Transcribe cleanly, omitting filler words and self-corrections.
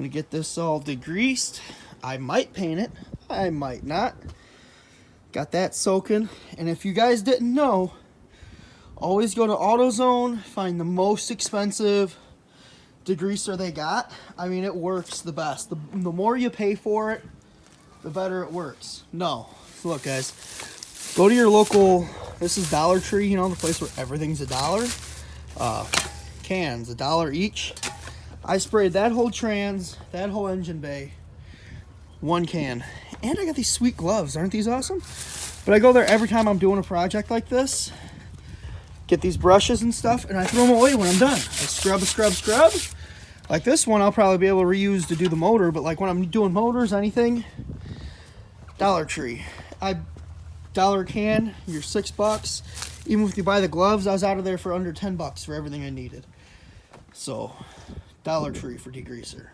gonna get this all degreased. I might paint it, I might not. Got that soaking. And if you guys didn't know, always go to AutoZone, find the most expensive degreaser they got. I mean, it works the best. The more you pay for it, the better it works. No, look guys, go to your local, this is Dollar Tree, you know, the place where everything's $1. Cans, $1 each. I sprayed that whole trans, that whole engine bay, 1 can. And I got these sweet gloves, aren't these awesome? But I go there every time I'm doing a project like this, get these brushes and stuff, and I throw them away when I'm done. I scrub. Like this one I'll probably be able to reuse to do the motor, but like when I'm doing motors, anything, Dollar Tree. $1 a can, you're $6. Even if you buy the gloves, I was out of there for under $10 for everything I needed. So, Dollar Tree for degreaser.